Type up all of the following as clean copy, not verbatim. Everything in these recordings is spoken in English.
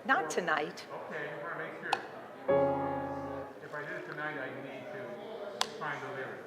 Not tonight. Okay, I want to make sure. If I did it tonight, I need to find the lyrics.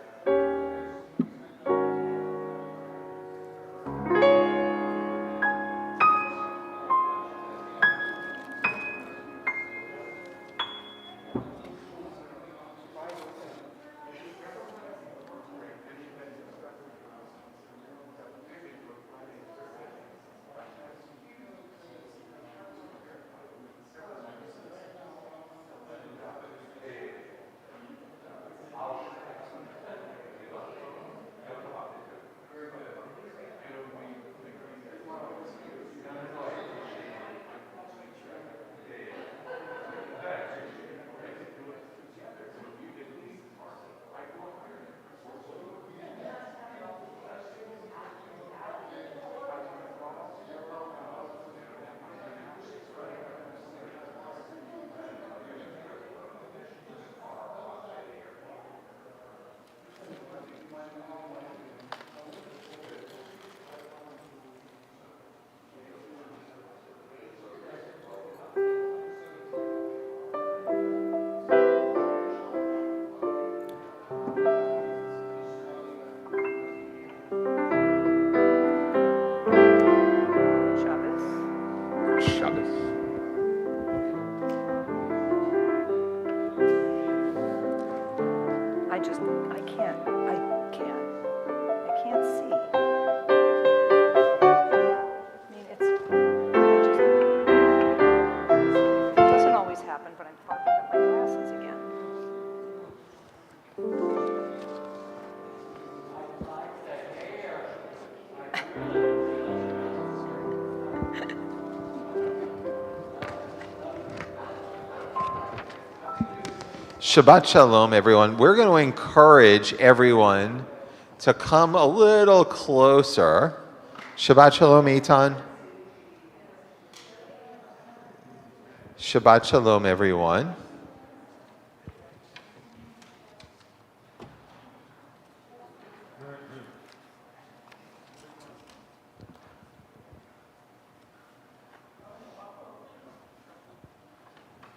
Shabbat Shalom, everyone. We're going to encourage everyone to come a little closer. Shabbat Shalom, Eitan. Shabbat Shalom, everyone.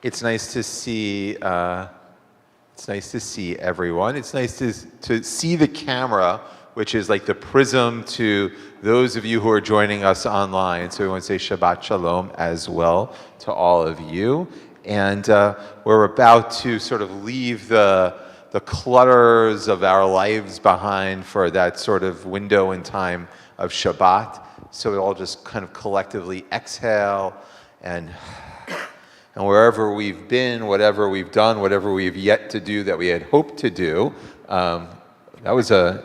It's nice to see. It's nice to see everyone. It's nice to see the camera, which is like the prism to those of you who are joining us online. So we want to say Shabbat Shalom as well to all of you. And we're about to sort of leave the clutters of our lives behind for that sort of window in time of Shabbat. So we all just kind of collectively exhale and wherever we've been, whatever we've done, whatever we've yet to do that we had hoped to do, there was a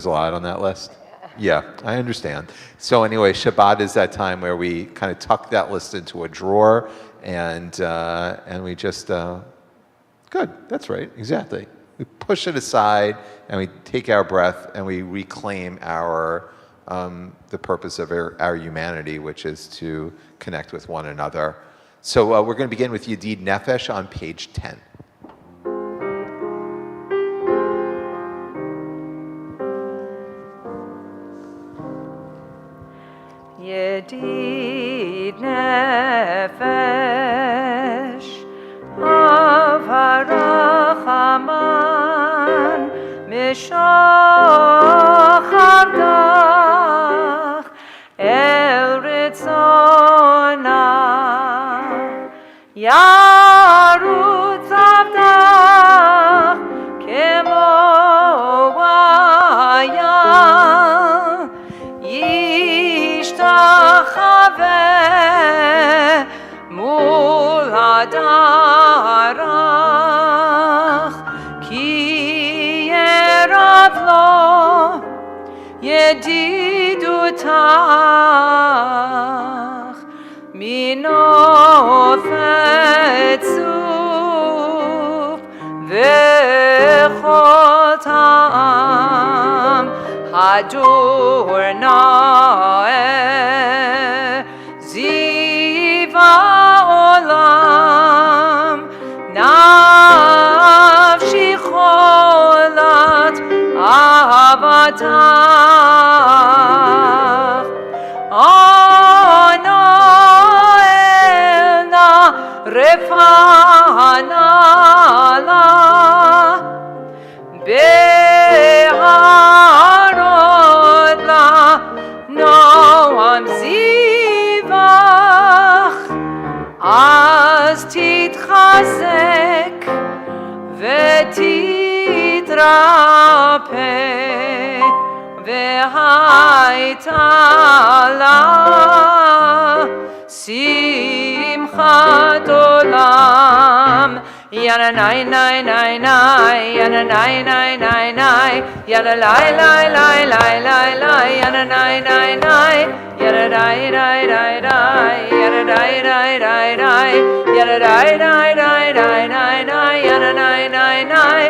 lot on that list. Yeah, I understand. So anyway, Shabbat is that time where we kind of tuck that list into a drawer and we just, good, that's right, exactly. We push it aside and we take our breath and we reclaim the purpose of our humanity, which is to connect with one another. So we're going to begin with Yedid Nefesh on page 10. Yedid Nefesh of Harachaman Mishachardach El Ritzona Yarutz Avdach Kemo Vaya Yishtachaveh Mul Hadarach Ki Yerav Lo Yedidutach Minofetzuv V'chol Ta'am Hadur Na'eh Ziva Olam Nafshi Cholat Avatach Ana El רפאנה בהרוד לה נועם זיווך אז תתחזק ותתרפא והייתה לה שמחת עולם Yana nai nai nai nai, yana nai nai nai nai, yana lai lai lai lai lai lai, yana nai nai nai, yana dai dai dai dai, yana dai dai dai dai, yana dai dai dai dai dai dai, yana nai nai nai,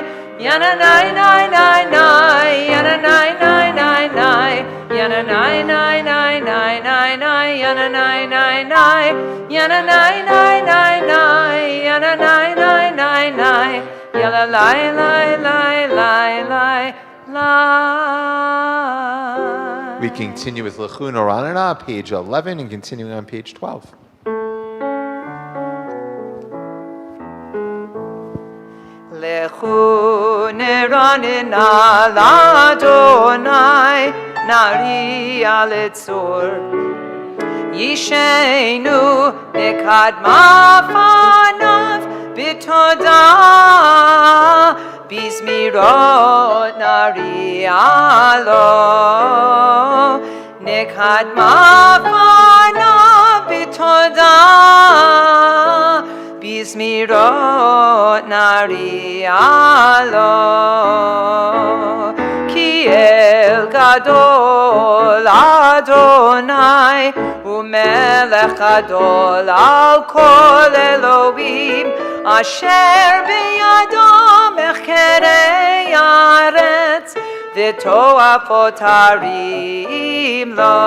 yana nai nai nai nai, yana nai nai nai nai, yana nai nai nai nai nai nai, yana nai nai nai, yana nai nai nai nai, yana nai nai nai nai, yalla lai lai lai lai lai lai. We continue with Lechun Oranana, page 11, and continuing on page 12. Lechun Oranana l'Adonai nari aletzor Yishenu nekadma fanav bitoda bizmirot nari alo nekadma fanav bitoda bizmirot nari alo ki el gadol Adonai umelech gadol al kol Elohim asher biyado mechkerei aretz v'toafot harim lo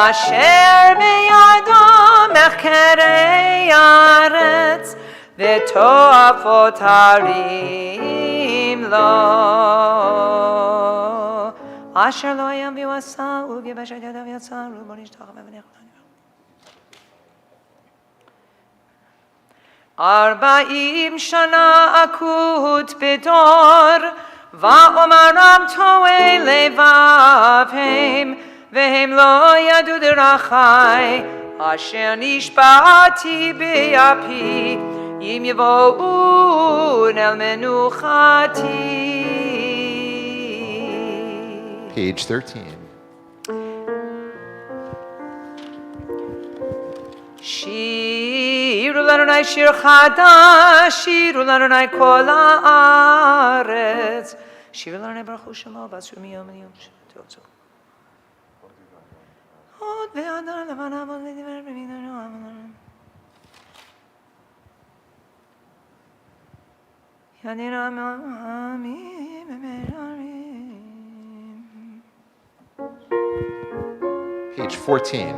asher biyado mechkerei aretz v'toafot harim lo asher lo yam v'yasa u'v'yabashat yadav yatzar u'bonishtacha v'v'nech Arba'im shana akut bedor va'omaram to'e levavhem vehem lo yadu derachai asher nishba'ati be'api im yavo'un el menuchati. Page 13. Shiru l'Adonai shir chadash, shiru l'Adonai kol haaretz, shiru l'Adonai baruch hu shemo v'asru miyom v'yom sh'totzo. Od ve'adar levanav od v'diver b'minanu amarim. Yadira amim emerim. Page 14.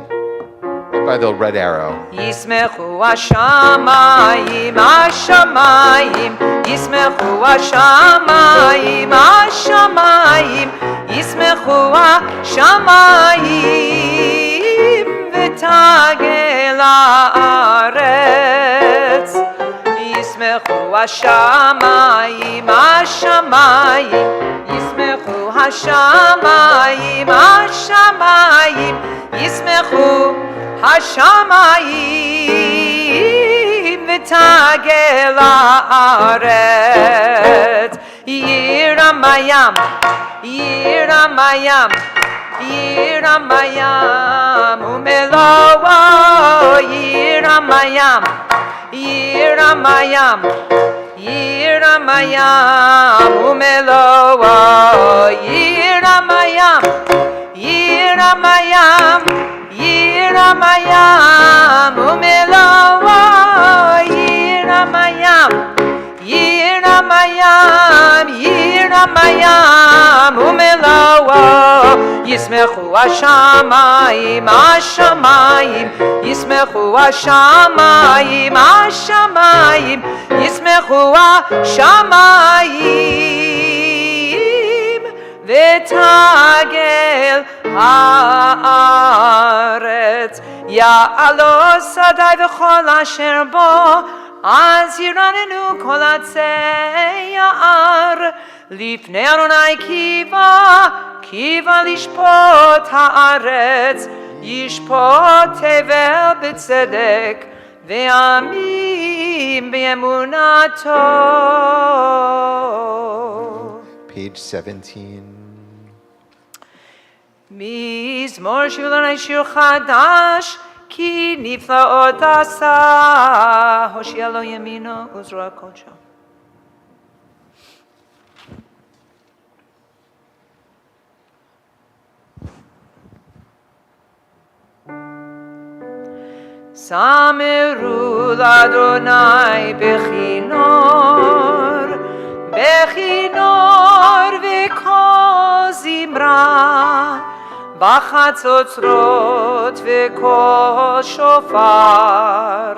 By the red arrow. Yismechu hashamayim, hashamayim, yismechu hashamayim, hashamayim, yismechu hashamayim, v'tagel haaretz. Yismechu hashamayim, hashamayim, yismechu hashamayim, hashamayim, yismechu Hashamayim v'tagel haaretz Yiramayam, Yiramayam, Yiramayam Umeloa Yiramayam, Yiramayam, Yiramayam Umeloa Yiramayam, Yiramayam Yiramayam umeloa Yiramayam Yiramayam Yiramayam umeloa Yismechu hashamayim hashamayim Yismechu hashamayim hashamayim Yismechu hashamayim v'tagel haaretz יעלו שדי וכל אשר בו, אז ירננו כל עצי יער, לפני אדוני קיווה לשפוט הארץ, ישפוט תבל בצדק, ועמים באמונתו. Page 17. מזמור שיר לאדוני שיר חדש, כי נפלאות עשה, הושיע לו ימינו וזרוע קודשו. זמרו לאדוני בכינור וקול זמרה, בחצוצרות וקול שופר,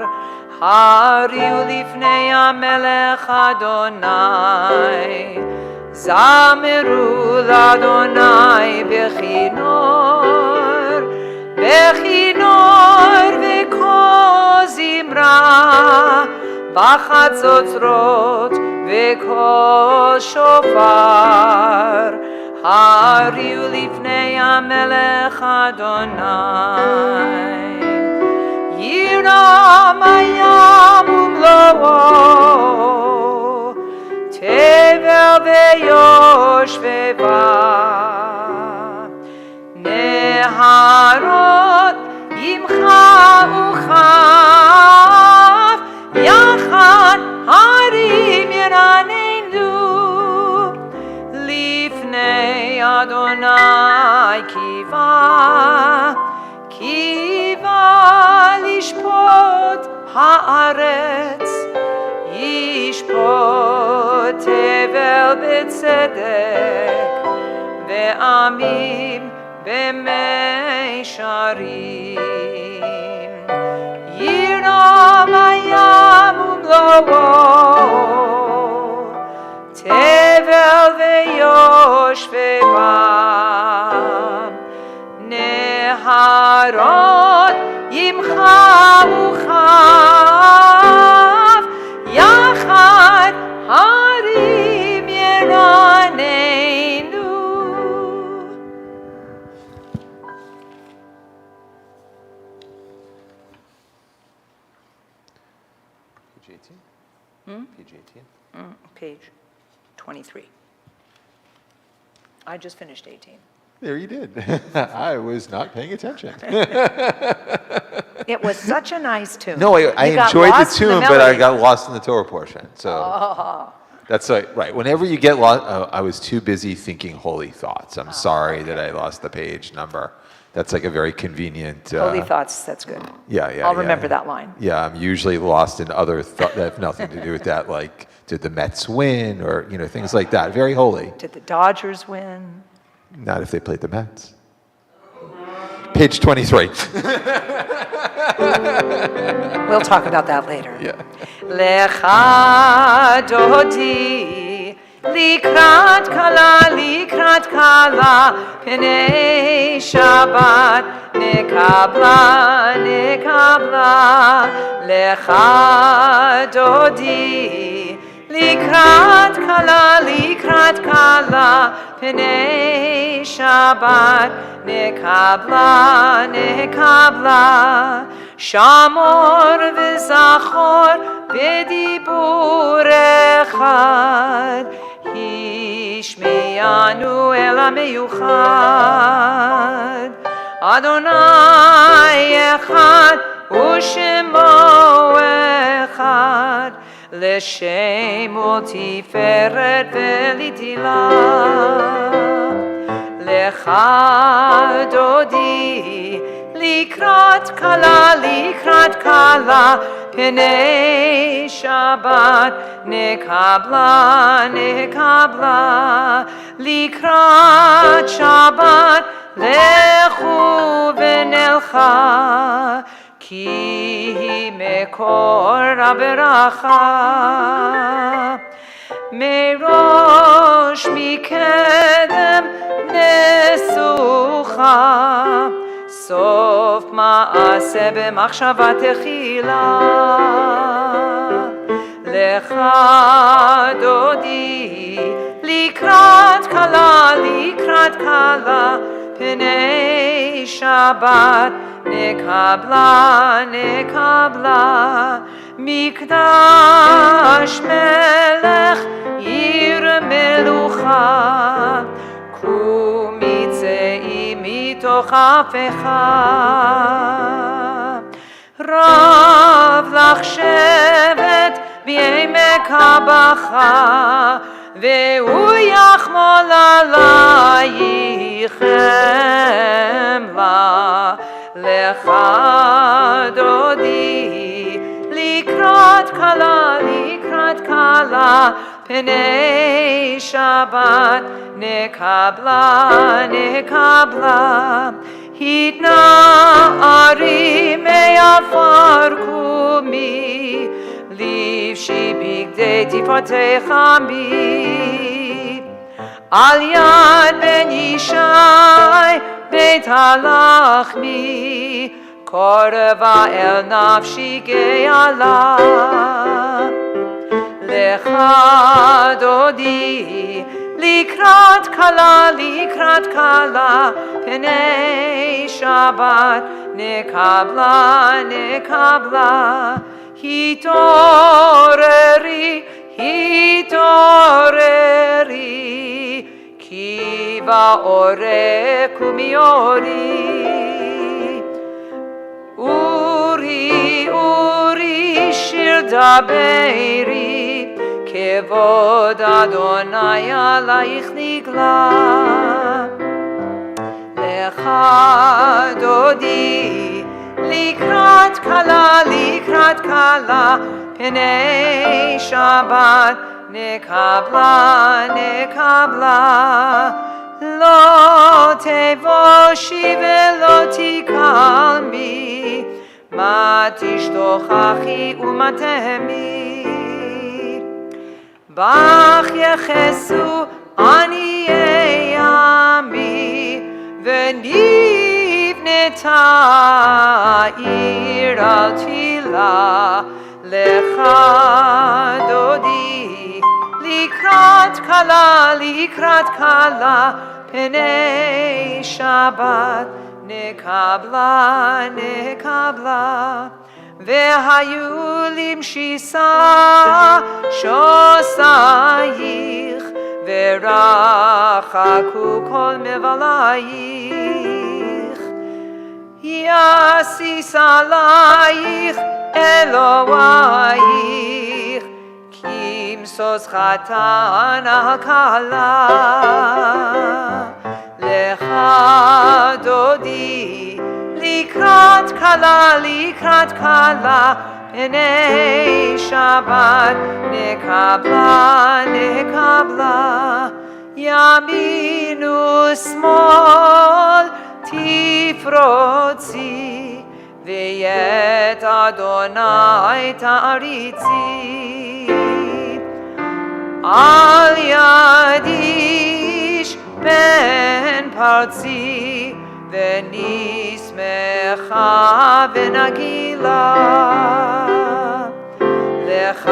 הריעו לפני המלך אדוני, זמרו לאדוני בכינור וקול זמרה, בחצוצרות וקול שופר, הריעו לפני המלך אדוני. ירום הים ומלואו, תבל ויושביה, נהרות עמך וכף, יחד הרים ירננו, לפני אדוני קיווה לשפוט הארץ, ישפוט תבל בצדק, ועמים במישרים. ירום הים ומלואו, תבל ויושביה, נהרות עמך וכף, יחד הרים ירננו. Page 18? Page 18? Page 23. I just finished 18. There you did. I was not paying attention. It was such a nice tune. No, I You got enjoyed the lost in tune, but I melody. got lost in the Torah portion. So that's right. Whenever you get lost, I was too busy thinking holy thoughts. I'm sorry that I lost the page number. That's like a very convenient. Holy thoughts, that's good. Yeah. I'll remember that line. Yeah, I'm usually lost in other thoughts that have nothing to do with that, like did the Mets win or things like that. Very holy. Did the Dodgers win? Not if they played the Mets. Page 23. We'll talk about that later. Yeah. Lecha dodi likrat kala pnei Shabbat nekabla lecha dodi likrat kala pnei Shabbat nekabla shamor v'zachor b'dibur echad hishmiyanu el hameyuchad Adonai echad u'shemo echad l'shem u'tiferet v'litila lecha dodi likrat kala pnei Shabbat nekabla likrat Shabbat lechu v'nelcha ki mekor haberacha merosh mikedem nesucha סוף מעשה במחשבה תחילה. לך דודי לקראת כלה, לקראת כלה, פני שבת נקבלה, נקבלה. מקדש מלך עיר מלוכה, קומי צאי מתוך הפכה. רב לך שבט בעמק הבכה, והוא יחמול עלייך חמלה. לך דודי לקראת כלה, לקראת כלה, פני שבת נקבלה, נקבלה. התנערי מעפר קומי, לבשי בגדי תפארתך עמי. על יד בן ישי בית הלחמי, קרבה אל נפשי גאלה. לך דודי לקראת כלה, לקראת כלה, פני שבת נקבלה, נקבלה. התעוררי, התעוררי, כי באורך קומי אורי. אורי, אורי, שיר דברי, כבוד אדוני עלייך נגלה. לך דודי לקראת כלה, לקראת כלה, פני שבת נקבלה, נקבלה. לא תבושי ולא תקלמי, מה תשתוכחי ומה תהמי. בך יחסו עניי עמי, ונבנתה עיר על תילה. לך דודי לקראת כלה, לקראת כלה, פני שבת נקבלה, נקבלה. והיו למשיסה שוסייך, ורחקו כל מבלייך. יסיס עלייך אלוהייך, כי משוש חתן הכלה. לך דודי לקראת כלה, לקראת כלה, פני שבת נקבלה, נקבלה. ימין ושמאל תפרוצי, ואת אדוני תעריצי. על יד איש בן פרצי, ונשמחה ונגילה. לך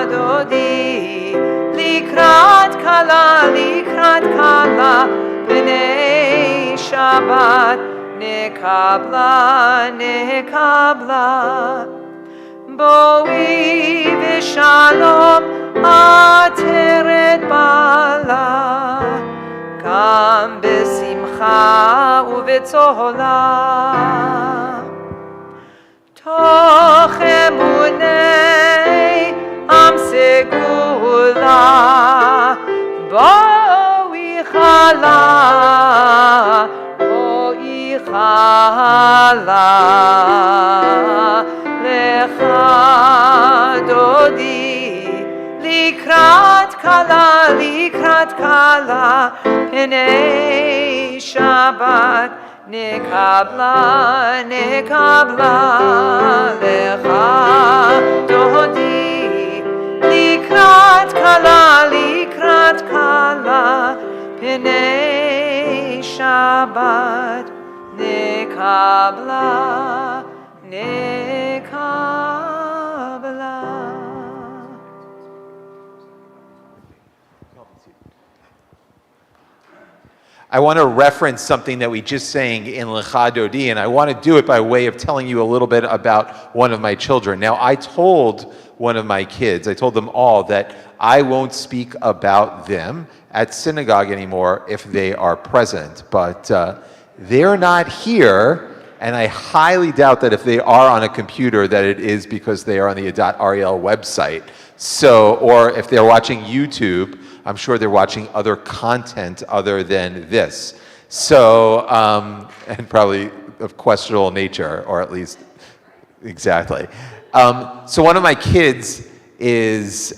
דודי לקראת כלה, לקראת כלה, פני שבת נקבלה, נקבלה. בואי בשלום עטרת בעלה, גם בשמחה ובצהלה. תוך אמוני עם סגולה, בואי חלה, בואי חלה. לך דודי לקראת כלה, לקראת כלה, פני שבת נקבלה, נקבלה. לך דודי לקראת כלה, לקראת כלה, פני שבת נקבלה. nekabla, nekabla. I want to reference something that we just sang in Lecha Dodi, and I want to do it by way of telling you a little bit about one of my children. Now, I told one of my kids, I told them all that I won't speak about them at synagogue anymore if they are present, but they're not here, and I highly doubt that if they are on a computer that it is because they are on the Adat Ariel website. So, or if they're watching YouTube, I'm sure they're watching other content other than this. So, and probably of questionable nature, or at least, exactly. So one of my kids is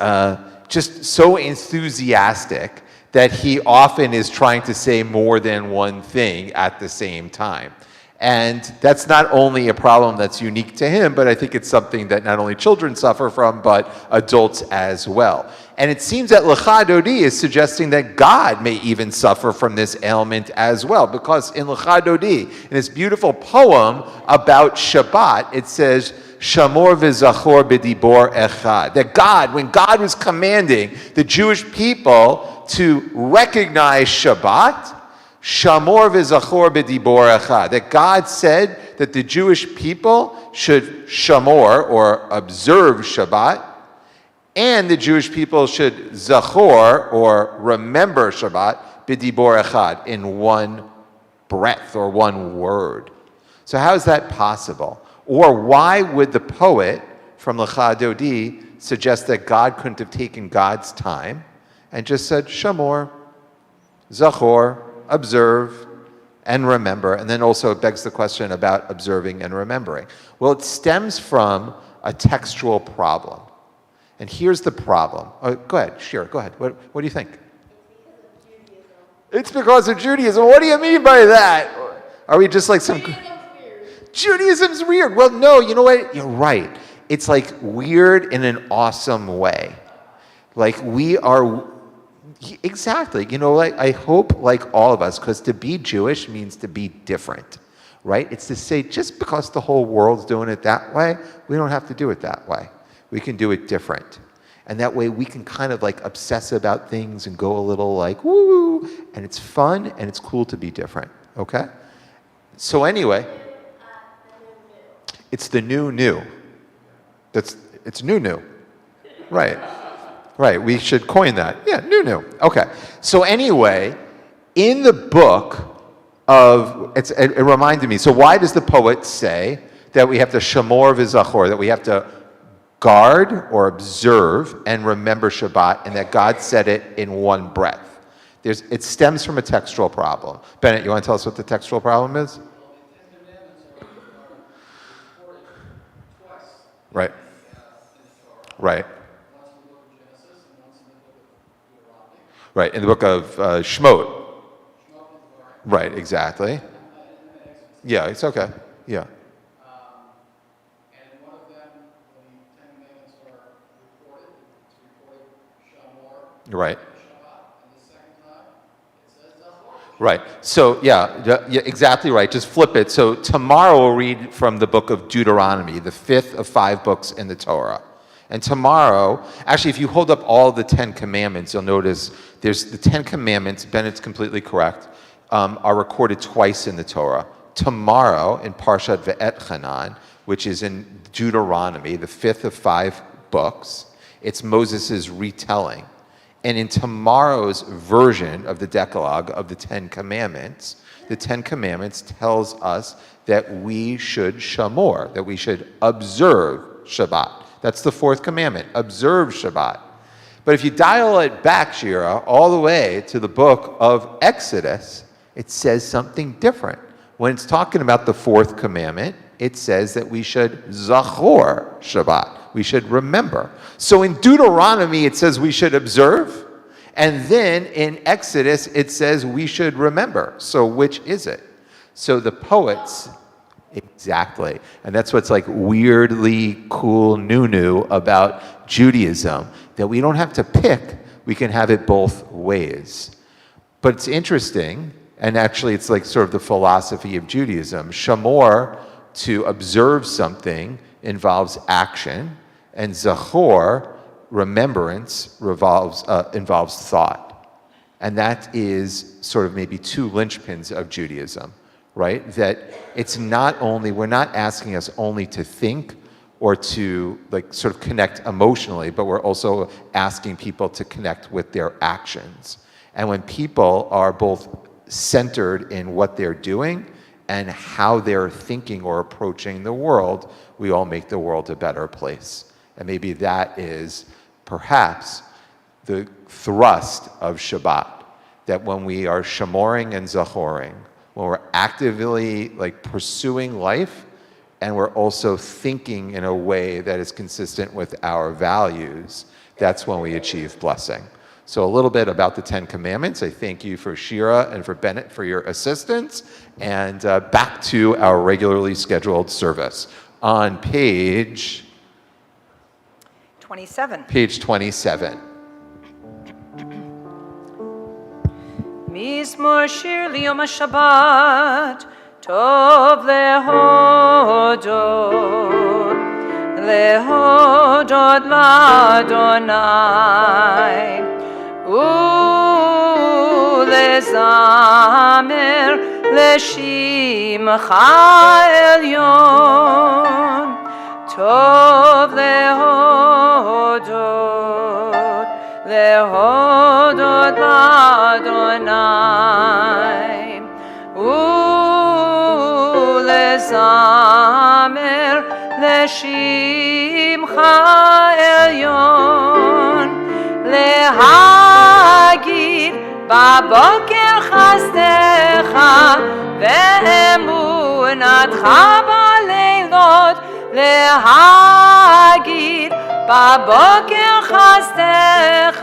just so enthusiastic that he often is trying to say more than one thing at the same time. And that's not only a problem that's unique to him, but I think it's something that not only children suffer from, but adults as well. And it seems that Lecha Dodi is suggesting that God may even suffer from this ailment as well, because in Lecha Dodi, in this beautiful poem about Shabbat, it says, Shamor v'zachor b'dibor echad. That God, when God was commanding the Jewish people to recognize Shabbat, Shamor v'zachor b'dibor echad. That God said that the Jewish people should shamor, or observe Shabbat, and the Jewish people should zachor, or remember Shabbat, b'dibor echad, in one breath or one word. So how is that possible? Or why would the poet from Lecha Dodi suggest that God couldn't have taken God's time and just said shamor, zachor, observe, and remember? And then also it begs the question about observing and remembering. Well, it stems from a textual problem. And here's the problem. Oh, go ahead, Shira, go ahead. What do you think? It's because of Judaism. What do you mean by that? Are we just like some... Judaism's weird. Well, no, you know what? You're right. It's like weird in an awesome way. Like we are... Exactly. You know, like I hope, like all of us, because to be Jewish means to be different, right? It's to say, just because the whole world's doing it that way, we don't have to do it that way. We can do it different. And that way we can kind of like obsess about things and go a little like, woo, and it's fun and it's cool to be different, okay? So anyway, it's the new. It's new. Right. Right, we should coin that. Yeah, new. Okay. So anyway, in the book of, it reminded me, so why does the poet say that we have to shamor v'zachor, that we have to guard or observe and remember Shabbat, and that God said it in one breath? It stems from a textual problem. Bennett, you want to tell us what the textual problem is? Right. Right. Right, in the book of Shemot. Right, exactly. Yeah, it's okay. Yeah. And one of them, when the Ten Commandments are reported, it's reported Shamor, Right. Shabbat, and the second time it says Zachor. Right. So, yeah, exactly right. Just flip it. So tomorrow we'll read from the book of Deuteronomy, the 5th of 5 books in the Torah. And tomorrow, actually, if you hold up all the 10 Commandments, you'll notice there's the 10 Commandments, Bennett's completely correct, are recorded twice in the Torah. Tomorrow, in Parshat Ve'etchanan, which is in Deuteronomy, the 5th of 5 books, it's Moses' retelling. And in tomorrow's version of the Decalogue of the 10 Commandments, the 10 Commandments tells us that we should shamor, that we should observe Shabbat. That's the 4th commandment, observe Shabbat. But if you dial it back, Shira, all the way to the book of Exodus, it says something different. When it's talking about the 4th commandment, it says that we should zachor Shabbat. We should remember. So in Deuteronomy, it says we should observe. And then in Exodus, it says we should remember. So which is it? So the poets... Exactly. And that's what's like weirdly cool, new about Judaism, that we don't have to pick, we can have it both ways. But it's interesting, And actually, it's like sort of the philosophy of Judaism. Shamor, to observe something, involves action, and zachor, remembrance, involves thought. And that is sort of maybe two linchpins of Judaism, right? That it's not only, we're not asking us only to think or to like sort of connect emotionally, but we're also asking people to connect with their actions. And when people are both centered in what they're doing and how they're thinking or approaching the world, we all make the world a better place. And maybe that is perhaps the thrust of Shabbat, that when we are shamoring and zachoring, when we're actively like pursuing life, and we're also thinking in a way that is consistent with our values, that's when we achieve blessing. So a little bit about the 10 Commandments. I thank you for Shira and for Bennett for your assistance. And back to our regularly scheduled service. On page 27. Page 27. מזמור שיר ליום השבת, טוב להודות, להודות לאדוני, ולזמר לשמך עליון, טוב להודות, להודות לאדוני, ולזמר לשמך עליון, להגיד בבוקר חסדך ואמונתך בלילות, להגיד בבוקר חסדך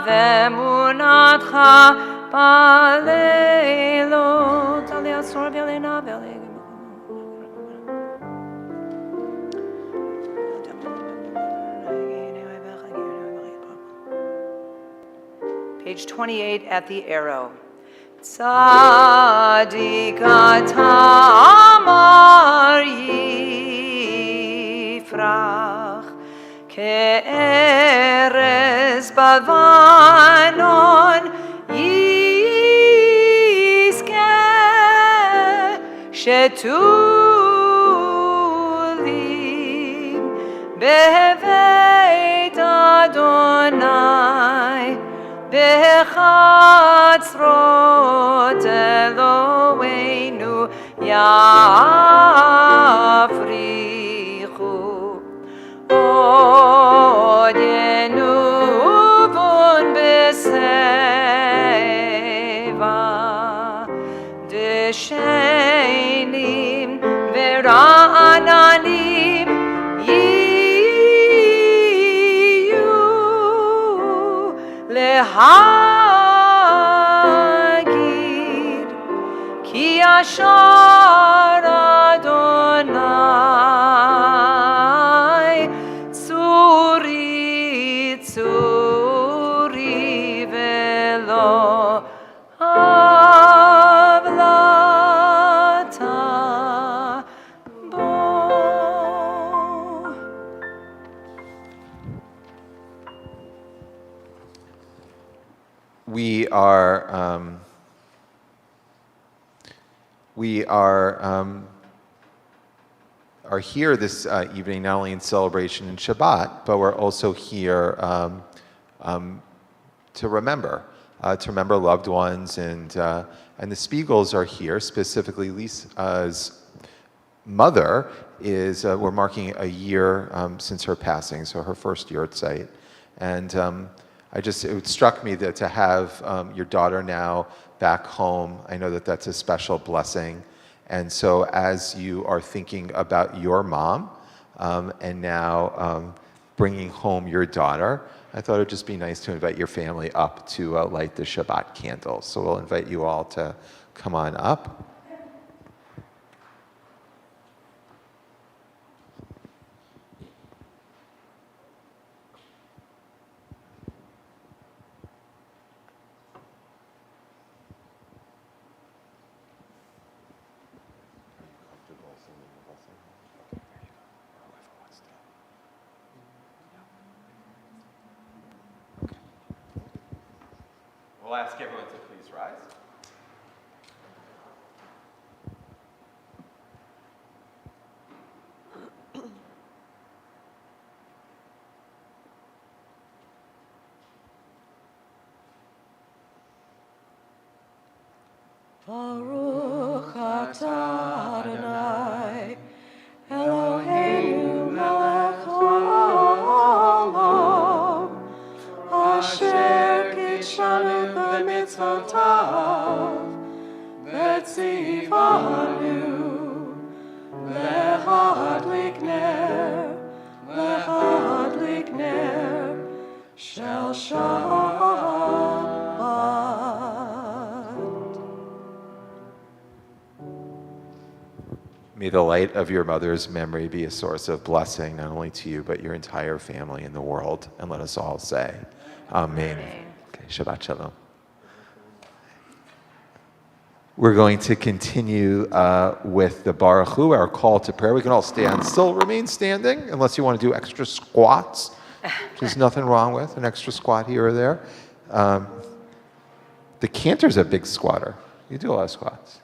ואמונתך בלילות. על יעצור בלינה Page 28 at the arrow. Tzadik amar yifrach ke'erez bavanon yizkeh shetulim beveit Adonai בחצרות אלוהינו יפריחו עוד ינובון בשיבה דשנים ורעננים להגיד כי ישר אדוני צורי צורי ולא הבלטה בו. We are here this evening not only in celebration in Shabbat, but we're also here to remember loved ones, and the Spiegels are here. Specifically, Lisa's mother is. We're marking a year since her passing, so her first year at site, and. It struck me that to have your daughter now back home, I know that that's a special blessing. And so as you are thinking about your mom and now bringing home your daughter, I thought it would just be nice to invite your family up to light the Shabbat candles. So we'll invite you all to come on up. We'll ask everyone to please rise. Baruch atah Adonai, Eloheinu melech haolam, asher kitshanu b'mitzvotav, v'tzivanu lehadlik ner shel Shabbat. May the light of your mother's memory be a source of blessing, not only to you, but your entire family in the world. And let us all say, Amen. Okay, Shabbat Shalom. We're going to continue with the Baruch Hu, our call to prayer. We can all stand still, remain standing, unless you want to do extra squats, which there's nothing wrong with, an extra squat here or there. The cantor's a big squatter. You do a lot of squats.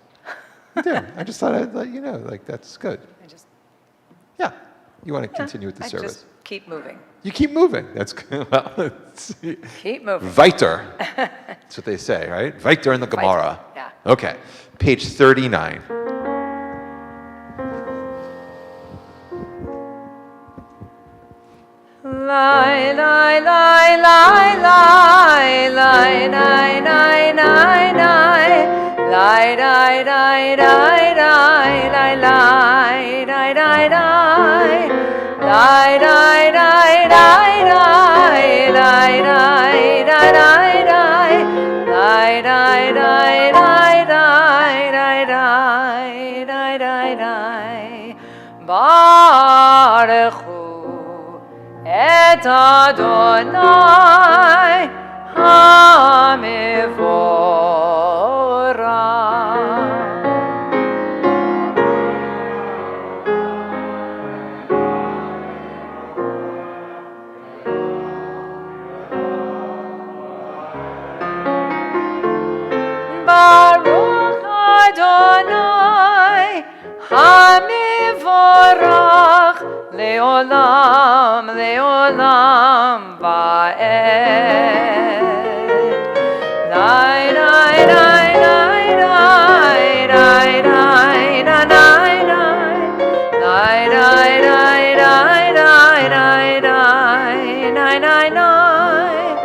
You do. I just thought I'd let you know, like, that's good. Yeah. You want to continue with the service. Just keep moving. You keep moving. That's good. Well, Keep moving. Weiter. That's what they say, right? Weiter in the Gemara. Yeah. Okay. Page 39. Lie, lie, lie, lie, lie, lie, lie, lie, lie, lie. Lie, lie, lie, lie, lie, lie, lie, lie, lie, lie. Lie, lie, lie, lie, lie, lie, lie, lie, lie, lie. Lie, lie, lie, lie, lie, lie, lie, lie, lie, lie. Baruch Hu et Adonai HaMevorach. Baruch Adonai HaMevorach leolam leolam va'ed. Nai nai nai nai nai nai nai nai nai nai nai nai nai nai nai nai nai nai nai.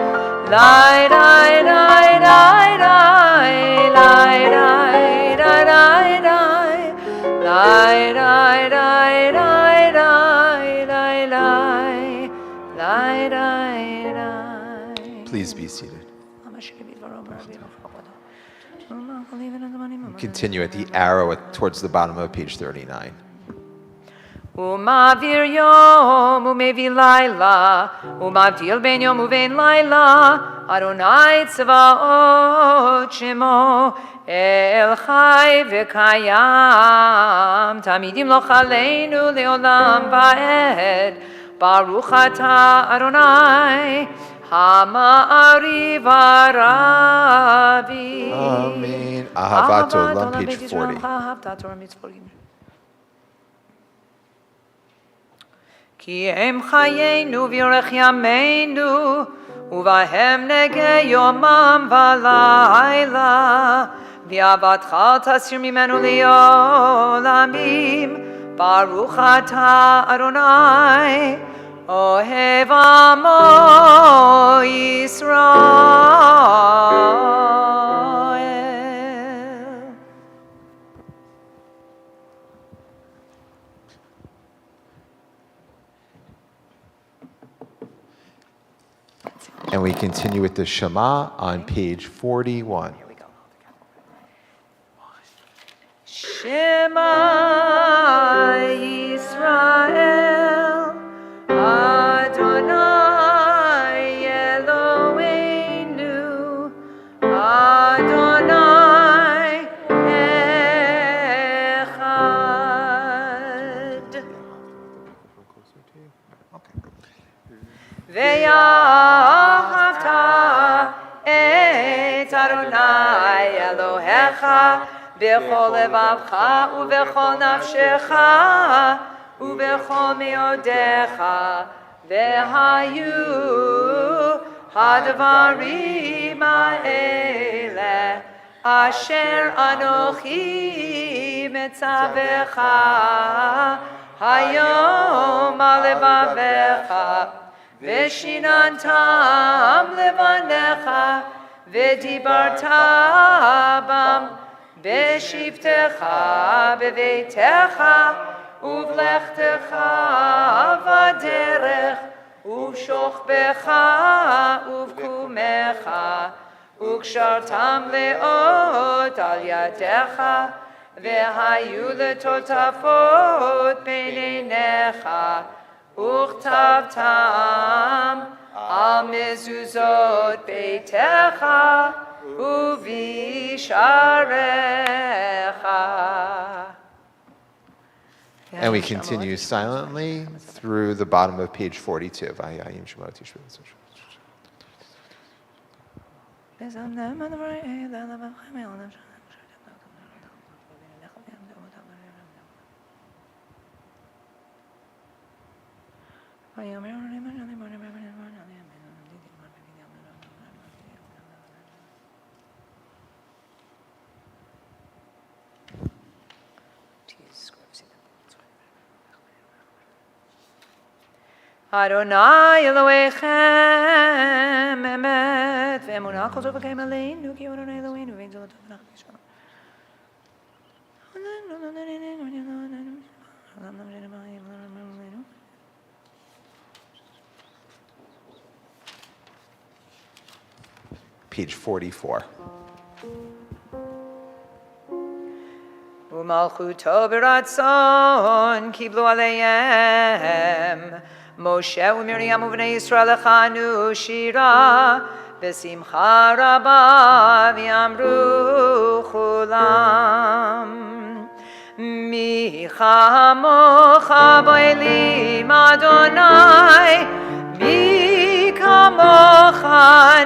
Nai nai nai nai nai nai nai nai nai nai. Nai nai nai nai nai nai nai. Please be seated. Continue at the arrow towards the bottom of page 39. Umavir yom umevi laila, umavdil ben yom uven laila, Adonai tzvaot shemo, El chai v'kayam, tamidim lo chaleinu leolam va'ed, Baruch atah Adonai, Hama'ariv haravi. Amen. Ahavat olam, page 40. Ki em chayenu v'yorech yameinu, uvahem nege yomam v'layla, v'avatcha tasir mimenu leolamim, Baruch atah Adonai, ohev amo Yisrael. And we continue with the Shema on page 41. Here we go. Shema Yisrael, Adonai Eloheinu, Adonai Echad. Ve'ahavta et לפניך בכל לבבך ובכל נפשך ובכל מאודיך והיו הדברים האלה אשר אנוכי מצווך היום על לבביך ושיננתם לבניך ודיברת בם בשבתך בביתך ובלכתך בדרך ובשוכבך ובקומך וקשרתם לאות על ידיך והיו לטוטפות בין עיניך וכתבתם על מזוזות ביתך ובשעריך. And we continue silently through the bottom of page 42. Adonai Elohechem emet ve'emunah kol tov v'kaim aleinu ki Adonai Eloheinu v'ein zolot v'nach b'yishon. Page 44. ומלכותו ברצון קיבלו עליהם משה ומרים ובני ישראל לחנו שירה בשמחה רבה ויאמרו כולם מי כמוך באלים אדוני מי כמוך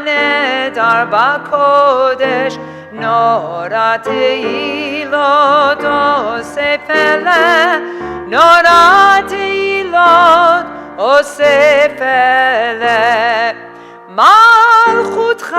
נדר בקודש נורא תהילות אוסף אלה נורא תהילות אוסף אלה מלכותך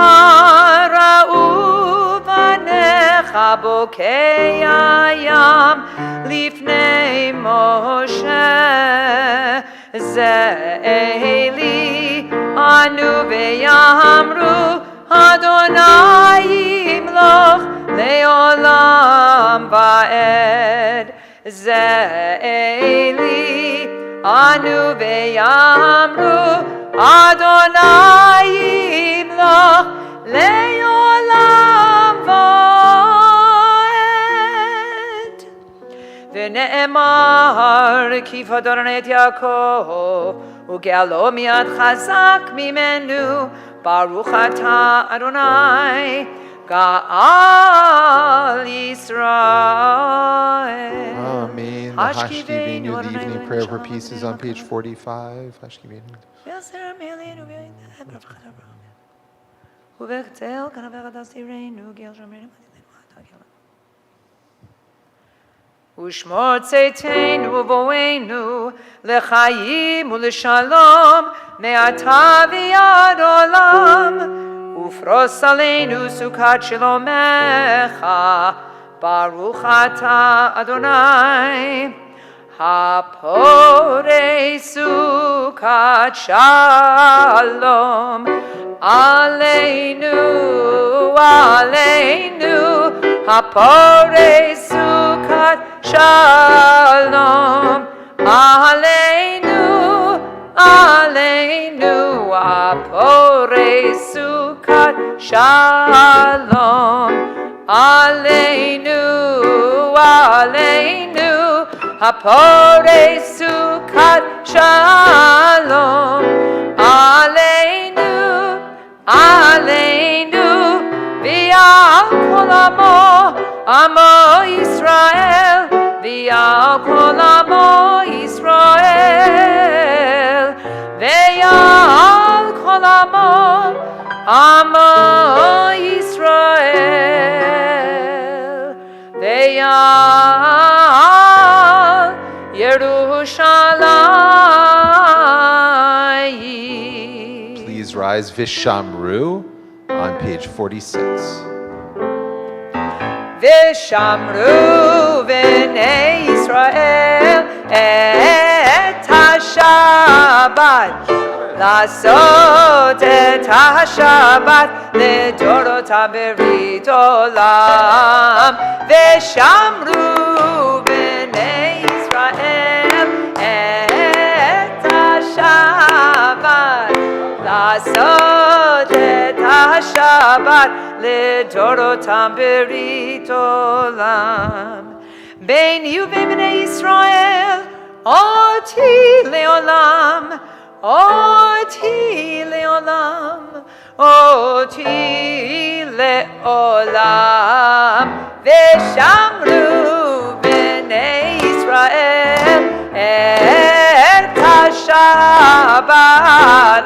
ראו בניך בוקע ים לפני משה זה אלי אנו ויאמרו אדוני ימלוך לעולם ועד זה אלי אנו ויאמרו אדוני ימלוך לעולם ועד ונאמר כי פדרני את יעקב וגאלו מיד חזק ממנו ברוך אתה אדוני גאל ישראל. Amen. The Hashkivenu, the evening prayer for peace is on page 45. Hashkivenu. ושמור צאתנו ובואנו לחיים ולשלום מעתה ועד עולם ופרוס עלינו סוכת שלומך ברוך אתה אדוני הפורש סוכת שלום עלינו עלינו הפורש סוכת שלום עלינו עלינו הפורש סוכת שלום עלינו עלינו הפורש סוכת שלום עלינו עלינו ועל כל עמו ישראל ועל כל עמו ישראל ועל כל עמו ישראל Yerushalayim. Please rise Vishamru on page 46. Vishamru v'nei Yisrael et ha-Shabbat לעשות את השבת לדורותם ברית עולם ושמרו בני ישראל את השבת לעשות את השבת לדורותם ברית עולם ביני ובין בני ישראל אותי לעולם אותי לעולם, אותי לעולם, ושמרו בני ישראל את השבת,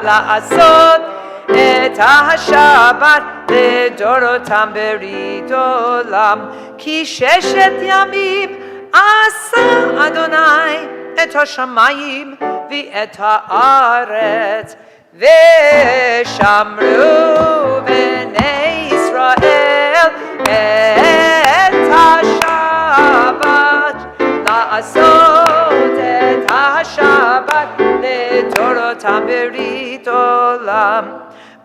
לעשות את השבת לדורותם ברית עולם, כי 6 ימים עשה אדוני את השמיים ואת הארץ ושמרו בני ישראל את השבת לעשות את השבת לדורותם ברית עולם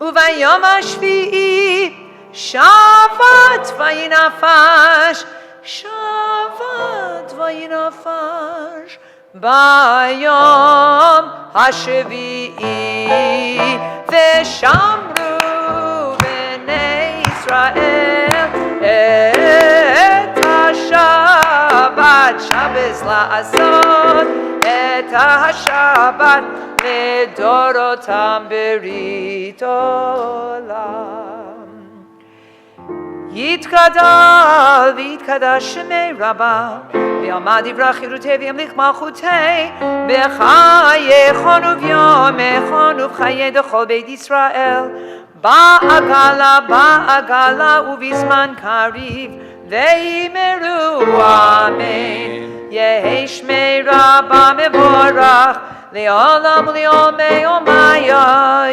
וביום השביעי שבת וינפש שבת וינפש ביום השביעי ושמרו בני ישראל את השבת שבס לעשות את השבת לדורותם ברית עולם יתגדל ויתקדש שמי רבה ויעמד דברי חירותי וימליך מלכותי בחייכון וביומכון ובחיי דכל בית ישראל בעגלה ובזמן קריב ואמרו אמן יהי שמי רבה מבורך לעולם ולעולמי עולמיה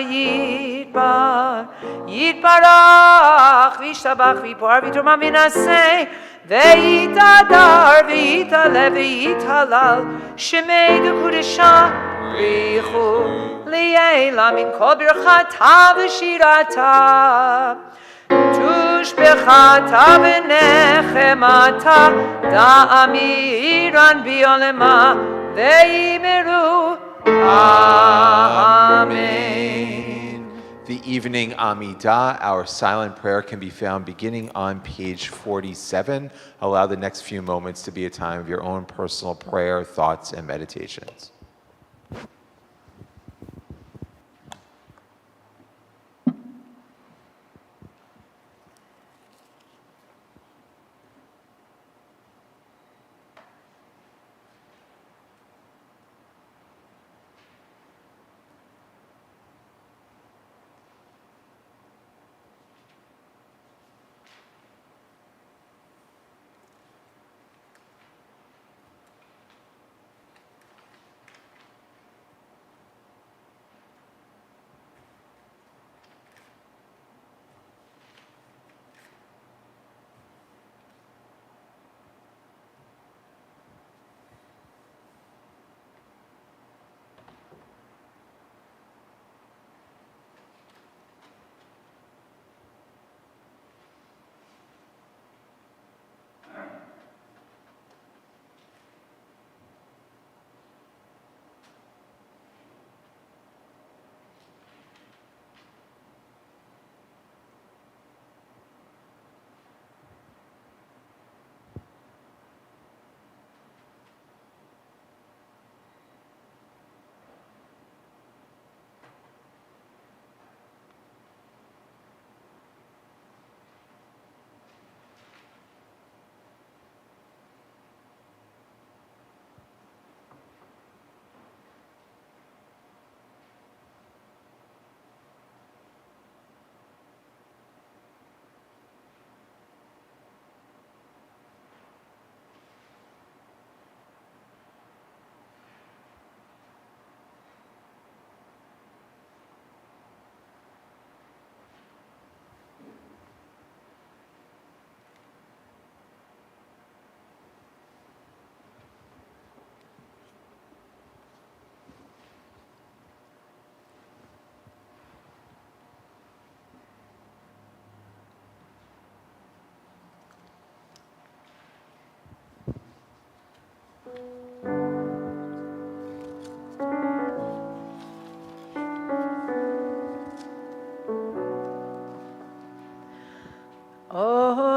יתברך וישתבח ויפאר ויתרומם וינשא ויתהדר ויתעלה ויתהלל שמי דקודשה בריחו לעילם מן כל ברכתה ושירתה תושבחתה ונחמתה דאמירן בעולמה ואמרו Amen. The evening Amidah, our silent prayer, can be found beginning on page 47. Allow the next few moments to be a time of your own personal prayer, thoughts, and meditations.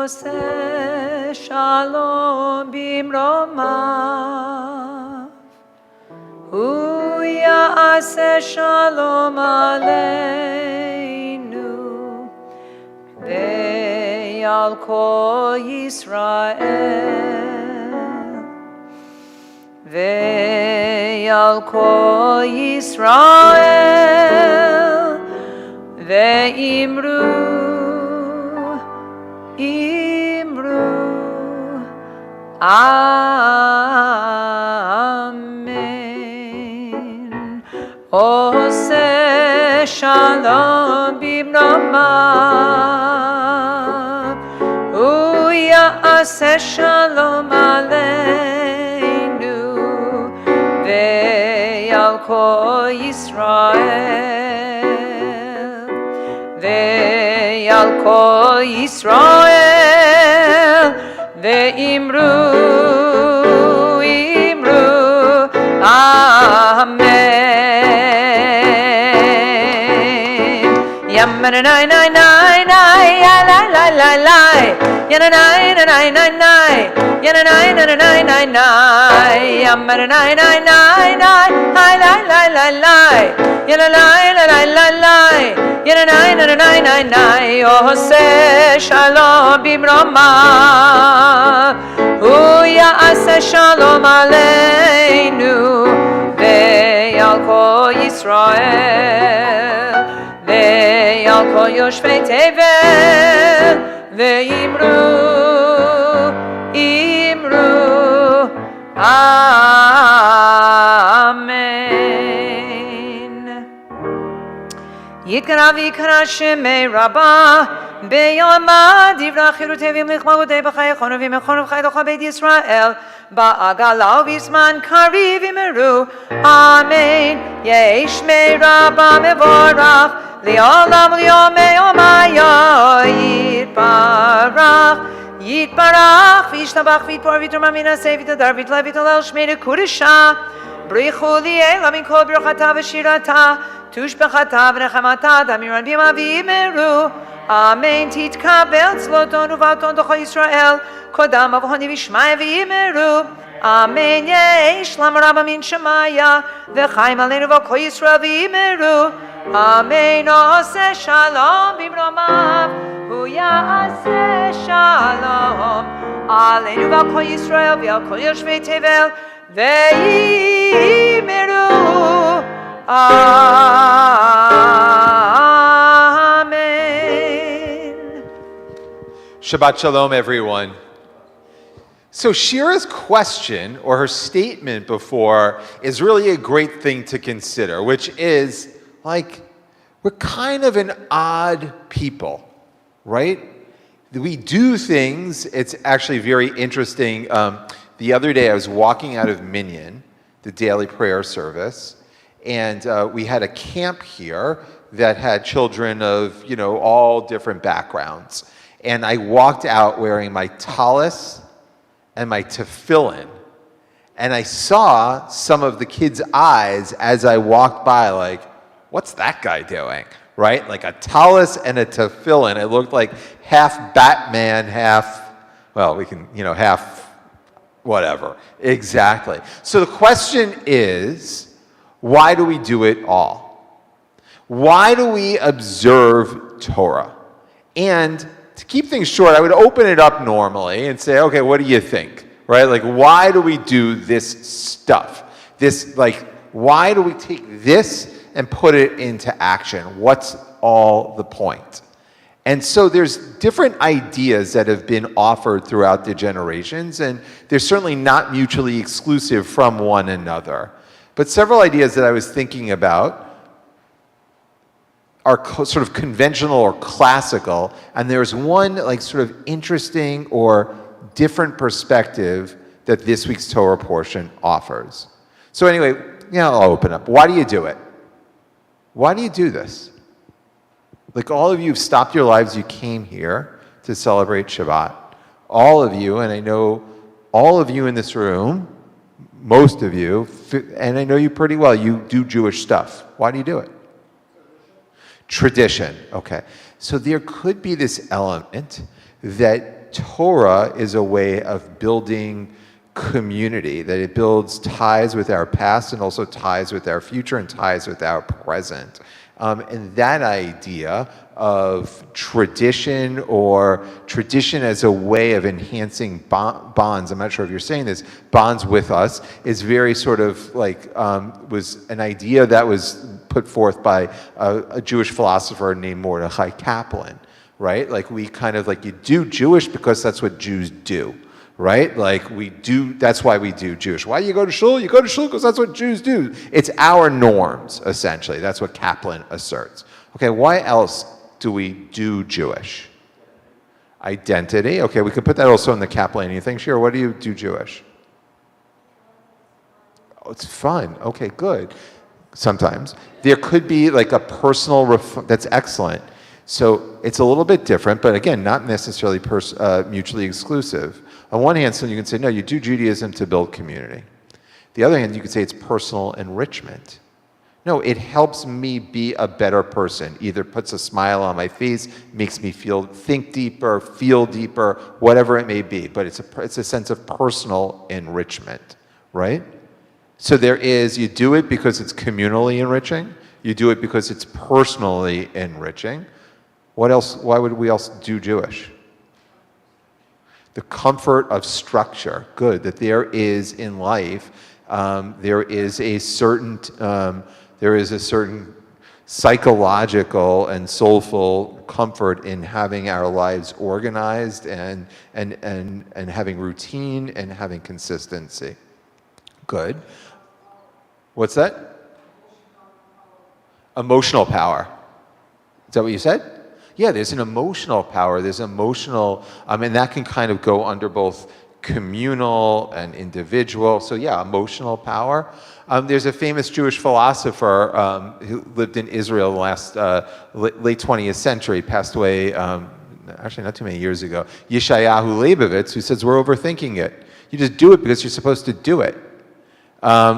עושה שלום במרומיו, הוא יעשה שלום עלינו ועל כל ישראל, ועל כל ישראל, ואמרו אמן. עושה שלום במרומיו, הוא יעשה שלום עלינו ועל כל ישראל, ועל כל ישראל, ואמרו אמן. Yamanai nai nai nai, lai lai lai lai. Yananai nai nai nai, yananai nai nai nai nai. Yamanai nai nai nai, lai lai lai lai lai. Yananai lai lai lai lai, yananai nai nai nai nai. Ose shalom bimromav, hu ya'aseh shalom aleinu ve'al kol Yisrael, ve'al kol yoshvei tevel, ve'imru amen. Yitkara v'yikara shemei rabbah beyama divra chiru tevim lichmagudei b'chayechonu v'imechonu v'chaydocha beit Yisrael ba'agala v'izman kariv imeru amen. Yesh mei rabbah mevorach li'olam li'omei omaya yitbarach yitbarach v'yishtabach v'yitpor v'yitroma min ha'sei v'yitadar v'yitlev v'yitalel shmei nekudesha brichu li'ela min kol birchata v'shirata tushbechata v'nechamata damiran b'yama v'imeru amen. Titkabel tzloton uvaton docho Yisrael kodam avhoni v'shmaya v'imeru amen. Yesh lam rabba min shemaya v'chaim aleinu v'kol Yisrael v'imeru amen. Ose shalom bimromav hu ya'aseh shalom aleinu v'kol Yisrael v'al kol yoshvei tevel ve'imeru amen. Shabbat shalom, everyone. So Shira's question, or her statement before, is really a great thing to consider, which is, like, we're kind of an odd people, right? We do things, it's actually very interesting. The other day I was walking out of Minyan, the daily prayer service, and we had a camp here that had children of, all different backgrounds. And I walked out wearing my talis and my tefillin. And I saw some of the kids' eyes as I walked by, like, what's that guy doing? Right? Like a talis and a tefillin. It looked like half Batman, half, half whatever. Exactly. So the question is, why do we do it all? Why do we observe Torah? And to keep things short, I would open it up normally and say, okay, what do you think? Right? Like, why do we do this stuff? Why do we take this and put it into action? What's all the point? And so there's different ideas that have been offered throughout the generations, and they're certainly not mutually exclusive from one another. But several ideas that I was thinking about are sort of conventional or classical, and there's one sort of interesting or different perspective that this week's Torah portion offers. So anyway, I'll open up. Why do you do it? Why do you do this? Like, all of you have stopped your lives, you came here to celebrate Shabbat. All of you, and I know all of you in this room, most of you, and I know you pretty well, you do Jewish stuff. Why do you do it? Tradition. Okay. So there could be this element that Torah is a way of building community, that it builds ties with our past and also ties with our future and ties with our present. And that idea of tradition, or tradition as a way of enhancing bonds, I'm not sure if you're saying this, bonds with us, is very sort of like, was an idea that was put forth by a Jewish philosopher named Mordechai Kaplan, right? Like we kind of like, you do Jewish because that's what Jews do. Right? Like we do, that's why we do Jewish. Why do you go to shul? You go to shul because that's what Jews do. It's our norms, essentially. That's what Kaplan asserts. Okay, why else do we do Jewish? Identity. Okay, we could put that also in the Kaplanian thing. Shira, what do you do Jewish? Oh, it's fun. Okay, good. Sometimes. There could be like a personal, that's excellent. So it's a little bit different, but again, not necessarily mutually exclusive. On one hand, so you can say, no, you do Judaism to build community. The other hand, you could say it's personal enrichment. No, it helps me be a better person. Either puts a smile on my face, makes me think deeper, feel deeper, whatever it may be. But it's a sense of personal enrichment, right? So there is, you do it because it's communally enriching. You do it because it's personally enriching. What else? Why would we else do Jewish? The comfort of structure. Good, that there is in life, there is a certain psychological and soulful comfort in having our lives organized and having routine and having consistency. Good. What's that? Emotional power. Is that what you said? Yeah, there's an emotional power, there's emotional, and that can kind of go under both communal and individual. So yeah, emotional power. There's a famous Jewish philosopher who lived in Israel in the last late 20th century, passed away actually not too many years ago, Yeshayahu Leibovitz, who says we're overthinking it. You just do it because you're supposed to do it,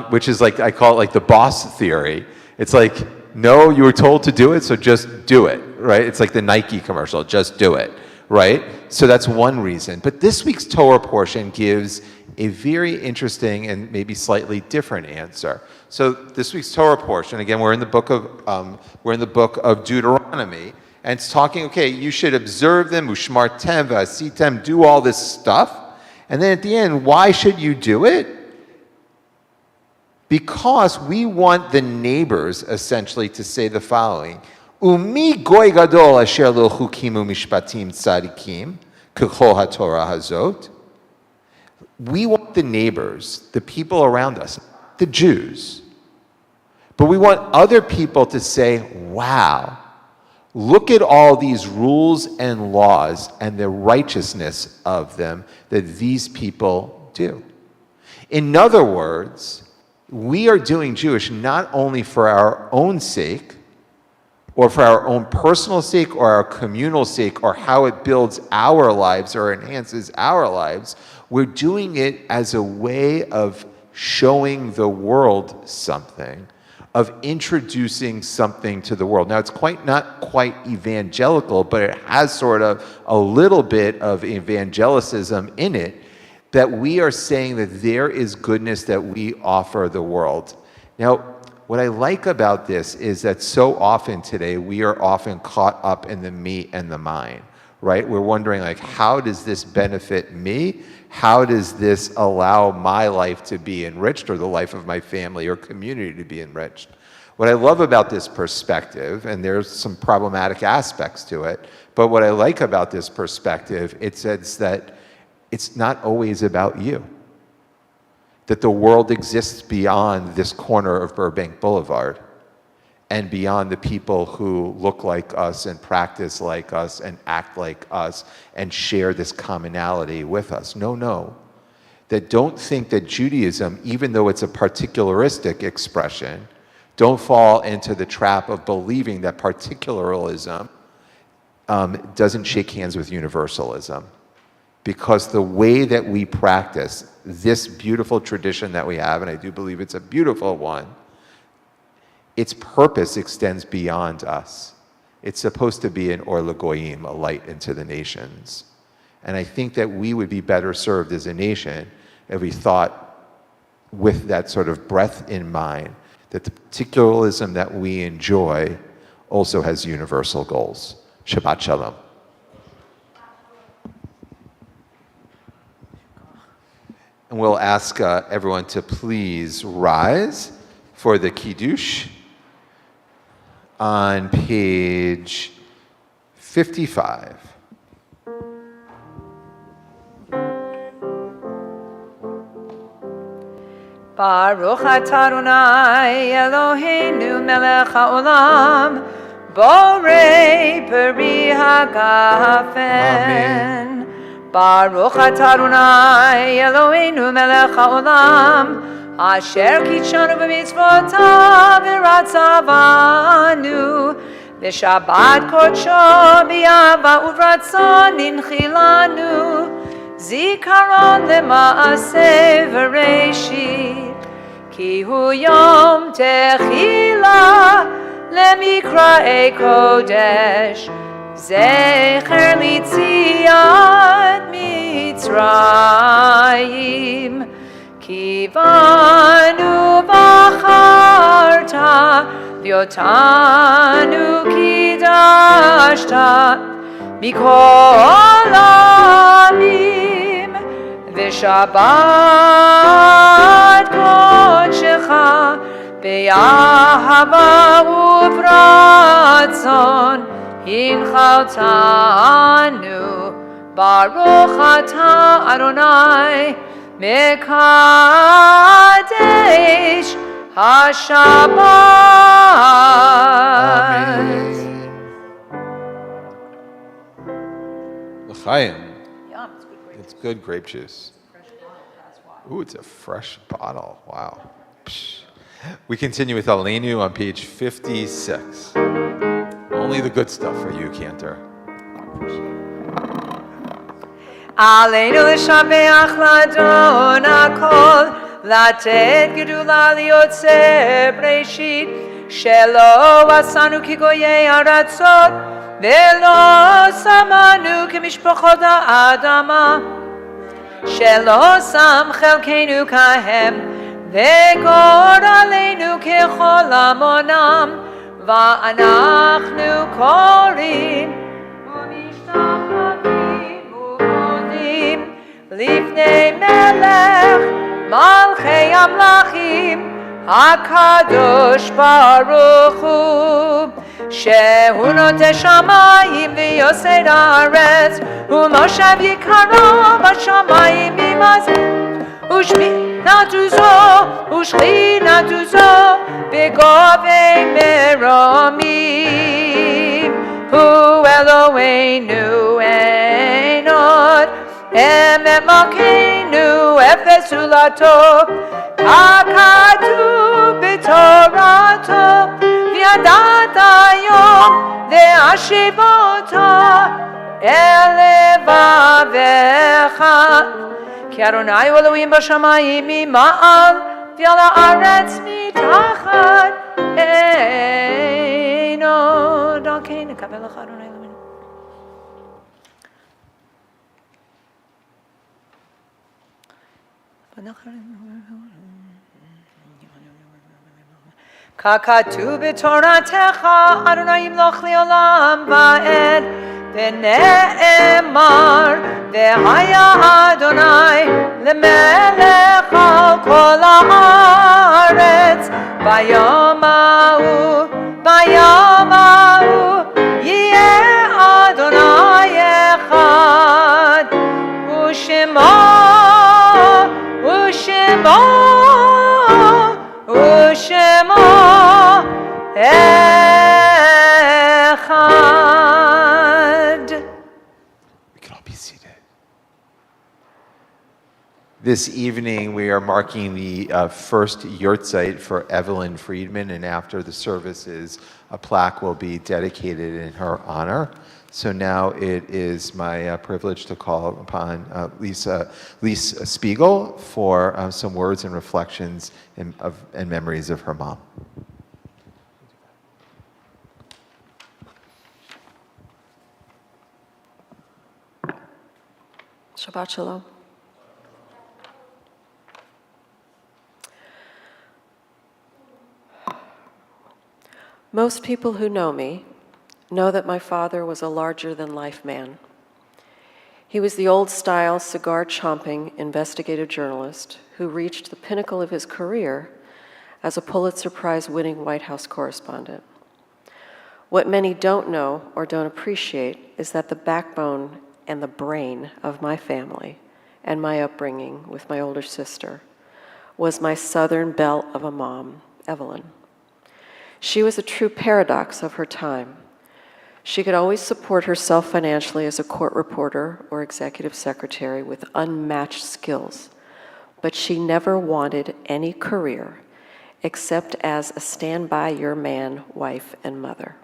which is like, I call it like the boss theory. It's like, no, you were told to do it, so just do it, right? It's like the Nike commercial, just do it, right? So that's one reason. But this week's Torah portion gives a very interesting and maybe slightly different answer. So this week's Torah portion, again, we're in the book of Deuteronomy, and it's talking, okay, you should observe them, ushmartem v'asitem, do all this stuff, and then at the end, why should you do it? Because we want the neighbors, essentially, to say the following: Umi goy gadol asher lo chukim umishpatim tzadikim k'chol haTorah hazot. We want the neighbors, the people around us, the Jews, but we want other people to say, wow, look at all these rules and laws and the righteousness of them that these people do. In other words, we are doing Jewish not only for our own sake, or for our own personal sake, or our communal sake, or how it builds our lives or enhances our lives. We're doing it as a way of showing the world something, of introducing something to the world. Now, it's not quite evangelical, but it has sort of a little bit of evangelicism in it, that we are saying that there is goodness that we offer the world. Now, what I like about this is that so often today, we are often caught up in the me and the mine, right? We're wondering, like, how does this benefit me? How does this allow my life to be enriched, or the life of my family or community to be enriched? What I love about this perspective, and there's some problematic aspects to it, but what I like about this perspective, it says that it's not always about you. That the world exists beyond this corner of Burbank Boulevard and beyond the people who look like us and practice like us and act like us and share this commonality with us. No. That don't think that Judaism, even though it's a particularistic expression, don't fall into the trap of believing that particularism doesn't shake hands with universalism. Because the way that we practice this beautiful tradition that we have, and I do believe it's a beautiful one, its purpose extends beyond us. It's supposed to be an or l'goyim, a light into the nations. And I think that we would be better served as a nation if we thought with that sort of breadth in mind, that the particularism that we enjoy also has universal goals. Shabbat Shalom. And we'll ask everyone to please rise for the Kiddush on page 55. Baruch atah Adonai Eloheinu melech haolam borei peri hagafen. Baruch atah Adonai Eloheinu melech haolam asher kitshanu b'mitzvotav v'ratzavanu v'shabbat kodsho b'yava uvratzon ninchilanu zikaron lema'aseh v'reishit ki hu yom techila lemikra'ei kodesh zecher litziat mitzrayim ki vanu v'acharta v'yotanu kidashta mikol amim v'shabbat kodshecha be'ahava uvratzon hinchaltanu baruch atah Adonai mekadesh haShabbat. L'chaim. Yum, it's good grape. It's good grape juice. Ooh, it's a fresh bottle. Wow. Psh. We continue with Aleinu on page 56. Only the good stuff for you, Cantor. Aleinu l'shabeach l'Adon hakol לתת גדולה ליוצר בראשית שלא עשנו כגויי ארצות ולא שמנו כמשפחות האדמה שלא שם חלקנו כהם וגורלנו ככל עמונם ואנחנו קוראים ומשתחווים ומודים לפני מלך מלכי המלכים הקדוש ברוך הוא שהוא נוטה שמיים ויוסד הארץ ומושב יקרו בשמיים ממזל ושכינתו זו ושכינתו זו בגובי מרומים הוא אלוהינו אין עוד אמת מלכנו אפס זולתו הכתוב בתורתו וידעת היום והשיבותה אל לבביך כי אדוני הוא אלוהים בשמיים ממעל ועל הארץ מתחת אין עוד על כן נקבל לך אדוני אלוהינו ככתוב בתורתך אדוני ימלוך לעולם ועד ונאמר והיה אדוני למלך על כל הארץ ביום ההוא יהיה אדוני אחד ושמו אחד. We can all be seated. This evening we are marking the first yurtzeit for Evelyn Friedman, and after the services, a plaque will be dedicated in her honor. So now it is my privilege to call upon Lisa Spiegel for some words and reflections and memories of her mom. Shabbat Shalom. Most people who know me know that my father was a larger-than-life man. He was the old-style, cigar-chomping investigative journalist who reached the pinnacle of his career as a Pulitzer Prize-winning White House correspondent. What many don't know or don't appreciate is that the backbone and the brain of my family and my upbringing with my older sister was my Southern belle of a mom, Evelyn. She was a true paradox of her time. She could always support herself financially as a court reporter or executive secretary with unmatched skills, but she never wanted any career except as a stand-by-your-man wife and mother.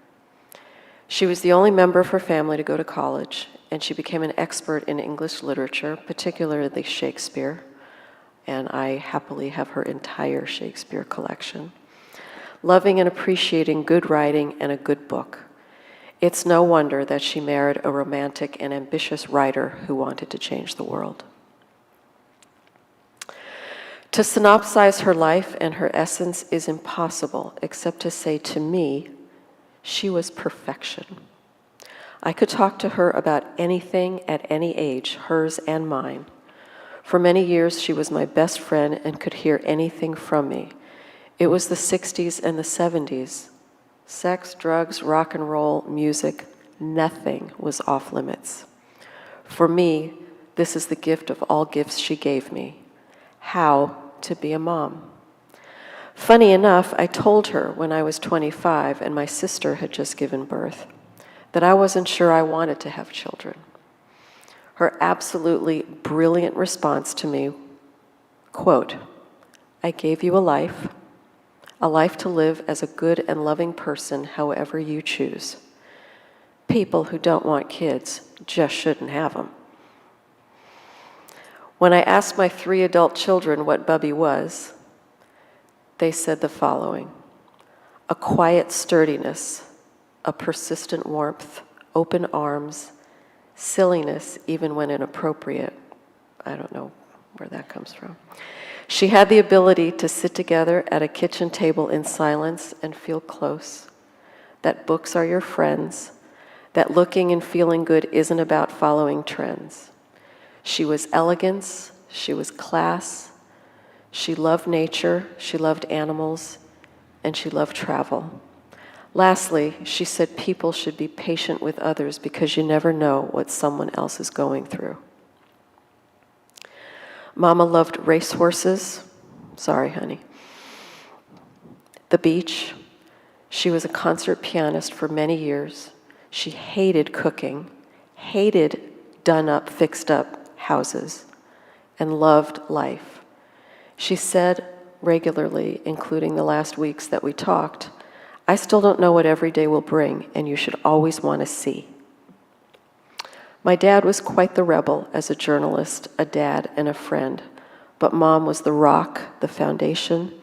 She was the only member of her family to go to college, and she became an expert in English literature, particularly Shakespeare, and I happily have her entire Shakespeare collection. Loving and appreciating good writing and a good book. It's no wonder that she married a romantic and ambitious writer who wanted to change the world. To synopsize her life and her essence is impossible, except to say to me, she was perfection. I could talk to her about anything at any age, hers and mine. For many years, she was my best friend and could hear anything from me. It was the 60s and the 70s. Sex, drugs, rock and roll, music, nothing was off limits. For me, this is the gift of all gifts she gave me. How to be a mom. Funny enough, I told her when I was 25 and my sister had just given birth that I wasn't sure I wanted to have children. Her absolutely brilliant response to me, quote, "I gave you a life to live as a good and loving person however you choose. People who don't want kids just shouldn't have them." When I asked my 3 adult children what Bubby was, they said the following: a quiet sturdiness, a persistent warmth, open arms, silliness even when inappropriate. I don't know where that comes from. She had the ability to sit together at a kitchen table in silence and feel close, that books are your friends, that looking and feeling good isn't about following trends. She was elegance, she was class, she loved nature, she loved animals, and she loved travel. Lastly, she said people should be patient with others because you never know what someone else is going through. Mama loved racehorses. Sorry, honey. The beach. She was a concert pianist for many years. She hated cooking, hated done-up, fixed-up houses, and loved life. She said regularly, including the last weeks that we talked, "I still don't know what every day will bring, and you should always want to see." My dad was quite the rebel as a journalist, a dad, and a friend, but Mom was the rock, the foundation,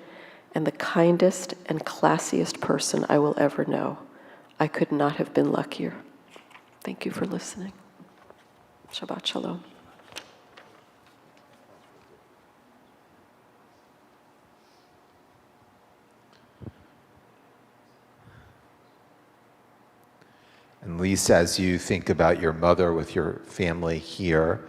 and the kindest and classiest person I will ever know. I could not have been luckier. Thank you for listening. Shabbat Shalom. And Lisa, as you think about your mother with your family here,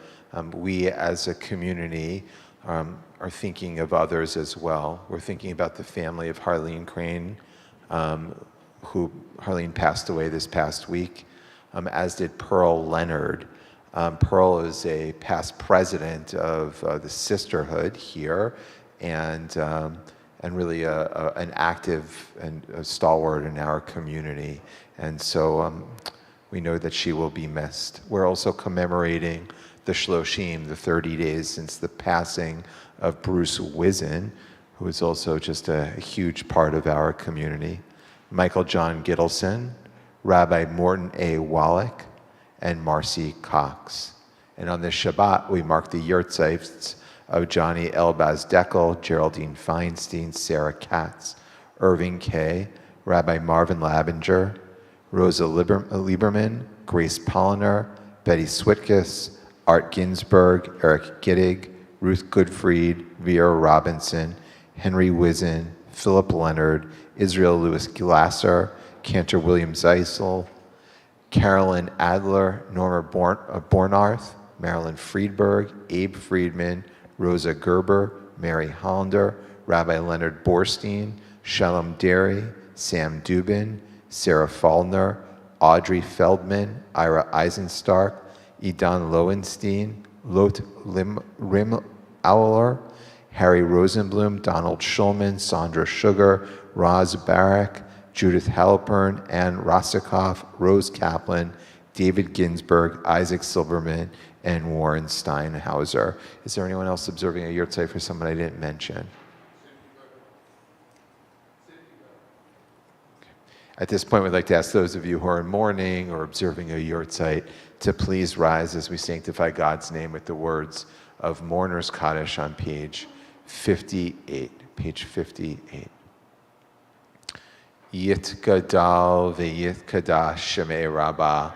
we as a community are thinking of others as well. We're thinking about the family of Harleen Crane, who Harleen passed away this past week, as did Pearl Leonard. Pearl is a past president of the Sisterhood here, and really an active and a stalwart in our community. And so we know that she will be missed. We're also commemorating the Shloshim, the 30 days since the passing of Bruce Wizen, who is also just a huge part of our community. Michael John Gittleson, Rabbi Morton A. Wallach, and Marcy Cox. And on this Shabbat, we mark the yurtzeits of Johnny Elbaz Deckel, Geraldine Feinstein, Sarah Katz, Irving Kay, Rabbi Marvin Labinger, Rosa Lieberman, Grace Polliner, Betty Switkus, Art Ginsberg, Eric Gittig, Ruth Goodfried, Vera Robinson, Henry Wizen, Philip Leonard, Israel Lewis Glasser, Cantor William Zeisel, Carolyn Adler, Norma Bornarth, Marilyn Friedberg, Abe Friedman, Rosa Gerber, Mary Hollander, Rabbi Leonard Borstein, Shalom Derry, Sam Dubin, Sarah Faldner, Audrey Feldman, Ira Eisenstark, Idan Lowenstein, Lot Rimauer, Harry Rosenblum, Donald Schulman, Sandra Sugar, Roz Barak, Judith Halpern, Ann Rosikoff, Rose Kaplan, David Ginsberg, Isaac Silverman, and Warren Steinhauser. Is there anyone else observing a yurtzeit for someone I didn't mention? At this point, we'd like to ask those of you who are in mourning or observing a yurtzeit to please rise as we sanctify God's name with the words of Mourner's Kaddish on page 58. Page 58. Yitgadal ve'yitkadash shemei rabbah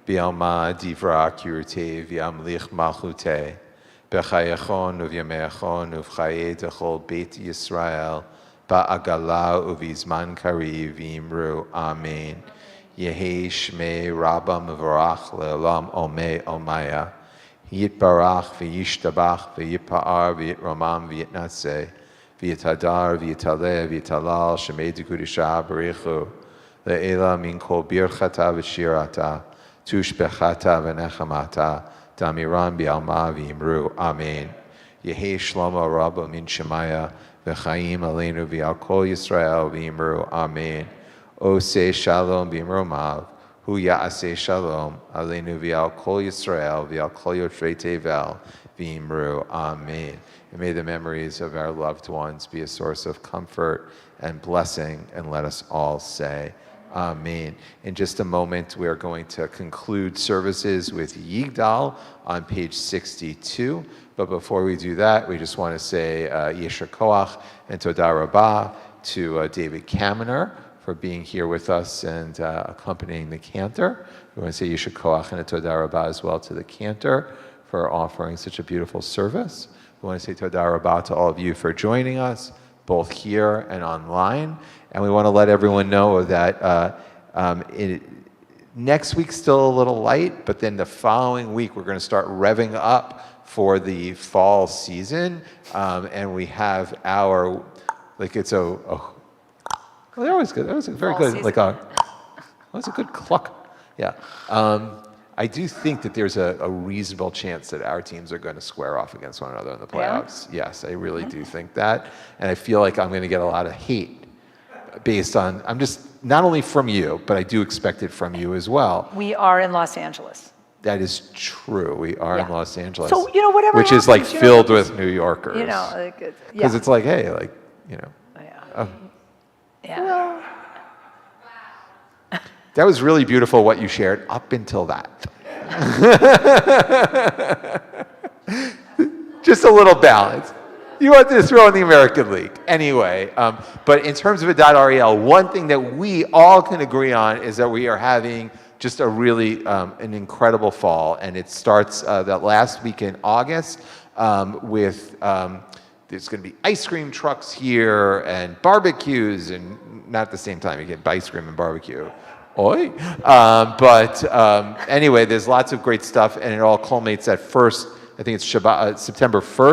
Bialma divra kirute v'amlich malchute b'chayachon uv'yameachon uv'chaye dechol beit Yisrael ba'agala uv'izman kariv v'imru amen. Yehi shmei rabba mevorach le'olam omei omaya yitbarach v'yishtabach v'yipa'ar v'yitramam v'yitnatzeh v'yitadar v'yitaleh v'yitalal shemei dekudisha barichu le'ela min kol birchata v'shirata tushbechata v'nechamata damiran bi'alma v'imru amen. Yehi shlomo rabba min shemaya v'chaim aleinu v'al kol Yisrael v'imru amen. Oseh shalom b'imromav hu ya'aseh shalom aleinu v'al kol Yisrael v'al kol yotrei tevel v'imru amen. And may the memories of our loved ones be a source of comfort and blessing, and let us all say amen. In just a moment, we are going to conclude services with Yigdal on page 62. But before we do that, we just want to say Yesher Koach and Todah Rabbah to David Kamener for being here with us and accompanying the cantor. We want to say Yesher Koach and a Todah Rabbah as well to the cantor for offering such a beautiful service. We want to say Todah Rabbah to all of you for joining us, both here and online. And we want to let everyone know that next week's still a little light, but then the following week we're going to start revving up for the fall season. And we have our, like it's well, they're always good. That was a very Fall good, season. like that was a good cluck. Yeah. I do think that there's a reasonable chance that our teams are going to square off against one another in the playoffs. Yeah? Yes, I really do think that. And I feel like I'm going to get a lot of hate based on, I'm just, not only from you, but I do expect it from you as well. We are in Los Angeles. That is true. We are in Los Angeles. So, whatever which is like happens, filled with New Yorkers. Because it's like, hey, like, Yeah. That was really beautiful what you shared up until that. Just a little balance. You wanted to throw in the American League. Anyway, but in terms of a .rel, one thing that we all can agree on is that we are having just a really an incredible fall. And it starts that last week in August with there's going to be ice cream trucks here and barbecues, and not at the same time. You get ice cream and barbecue. Oi. But anyway, there's lots of great stuff, and it all culminates at first, I think it's Shabbat, September 1st.